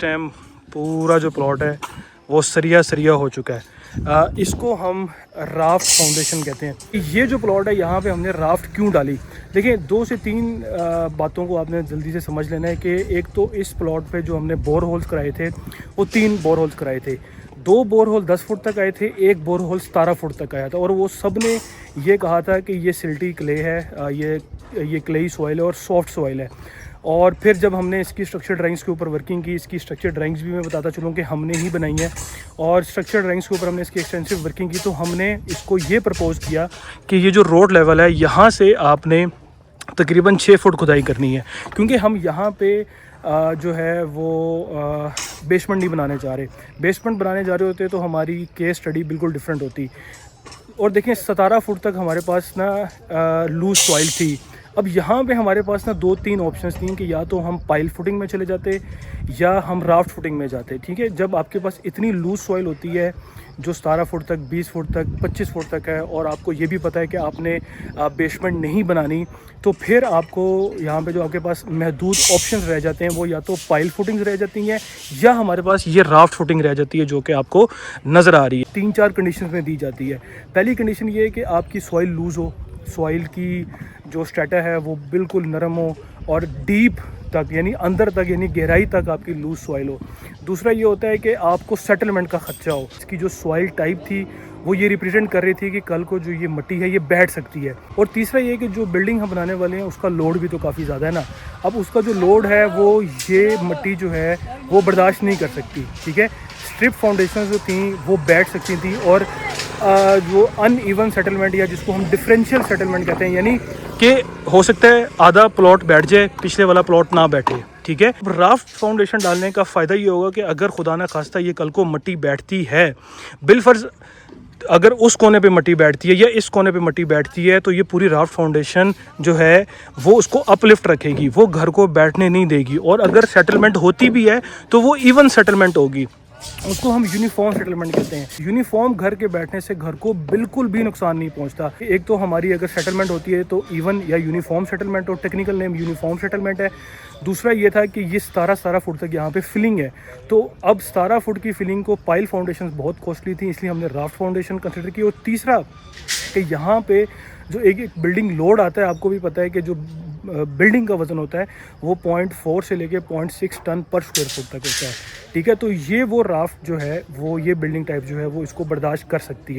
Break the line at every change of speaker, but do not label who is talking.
Time पूरा जो plot है वो सरिया हो चुका है। इसको हम राफ्ट फाउंडेशन कहते हैं। ये जो प्लॉट है यहाँ पे हमने राफ्ट क्यों डाली, देखिए 2 से 3 बातों को आपने जल्दी से समझ लेना है कि एक तो इस प्लॉट पे जो हमने बोर होल्स कराए थे वो 3 बोर होल्स कराए थे। 2 बोर होल 10 फुट तक आए थे, 1 बोर होल 17 फुट तक आया था और वो सब ने ये कहा था कि ये सिल्टी क्ले है, ये क्लेई सॉइल है और सॉफ्ट सॉइल है। और फिर जब हमने इसकी स्ट्रक्चर ड्राइंग्स के ऊपर वर्किंग की, इसकी स्ट्रक्चर ड्राइंग्स भी मैं बताता चलूँ कि हमने ही बनाई है और स्ट्रक्चर ड्राइंग्स के ऊपर हमने इसकी एक्सटेंसिव वर्किंग की, तो हमने इसको ये प्रपोज़ किया कि ये जो रोड लेवल है यहाँ से आपने तकरीबन 6 फुट खुदाई करनी है, क्योंकि हम यहाँ पे जो है वो बेसमेंट नहीं बनाने जा रहे। बेसमेंट बनाने जा रहे होते तो हमारी केस स्टडी बिल्कुल डिफरेंट होती। और देखिए 17 फुट तक हमारे पास ना लूज सॉइल थी। अब यहाँ पे हमारे पास ना 2-3 ऑप्शंस थी कि या तो हम पाइल फुटिंग में चले जाते या हम राफ्ट फुटिंग में जाते। ठीक है, जब आपके पास इतनी लूज सॉइल होती है जो 17 फुट तक, 20 फुट तक, 25 फुट तक है और आपको ये भी पता है कि आपने बेसमेंट नहीं बनानी, तो फिर आपको यहाँ पे जो आपके पास महदूद ऑप्शंस रह जाते हैं वो या तो पाइल फुटिंग्स रह जाती हैं या हमारे पास ये राफ्ट फुटिंग रह जाती है जो कि आपको नज़र आ रही है। 3-4 कंडीशंस में दी जाती है। पहली कंडीशन ये है कि आपकी सॉइल लूज़ हो, सॉइल की जो स्टेटा है वो बिल्कुल नरम हो और डीप तक यानी अंदर तक यानी गहराई तक आपकी लूज सॉइल हो। दूसरा ये होता है कि आपको सेटलमेंट का खर्चा हो। इसकी जो सॉइल टाइप थी वो ये रिप्रेजेंट कर रही थी कि कल को जो ये मिट्टी है ये बैठ सकती है। और तीसरा ये कि जो बिल्डिंग हम बनाने वाले हैं उसका लोड भी तो काफ़ी ज़्यादा है ना। अब उसका जो लोड है वो ये मिट्टी जो है वो बर्दाश्त नहीं कर सकती। ठीक है, स्ट्रिप फाउंडेशन जो थी वो बैठ सकती थी और जो अनइवन सेटलमेंट या जिसको हम डिफरेंशियल सेटलमेंट कहते हैं, यानी कि हो सकता है आधा प्लॉट बैठ जाए, पिछले वाला प्लॉट ना बैठे। ठीक है, राफ्ट फाउंडेशन डालने का फ़ायदा ये होगा कि अगर खुदा ना खास्ता ये कल को मिट्टी बैठती है, बिलफर्ज अगर उस कोने पे मिट्टी बैठती है या इस कोने पे मिट्टी बैठती है, तो ये पूरी राफ्ट फाउंडेशन जो है वो उसको अपलिफ्ट रखेगी, वो घर को बैठने नहीं देगी। और अगर सेटलमेंट होती भी है तो वो इवन सेटलमेंट होगी, उसको हम यूनिफॉर्म सेटलमेंट कहते हैं। यूनिफॉर्म घर के बैठने से घर को बिल्कुल भी नुकसान नहीं पहुंचता। एक तो हमारी अगर सेटलमेंट होती है तो इवन या यूनिफॉर्म सेटलमेंट, और टेक्निकल नेम यूनिफॉर्म सेटलमेंट है। दूसरा ये था कि ये 17 फुट तक यहाँ पे फिलिंग है, तो अब 17 फुट की फिलिंग को पाइल फाउंडेशन बहुत कॉस्टली थी, इसलिए हमने राफ्ट फाउंडेशन कंसिडर की। और तीसरा कि यहाँ पे जो एक बिल्डिंग लोड आता है, आपको भी पता है कि जो बिल्डिंग का वज़न होता है वो 0.4 से लेके 0.6 टन पर स्क्वायर फुट तक होता है। ठीक है, तो ये वो राफ्ट जो है वो ये बिल्डिंग टाइप जो है वो इसको बर्दाश्त कर सकती है।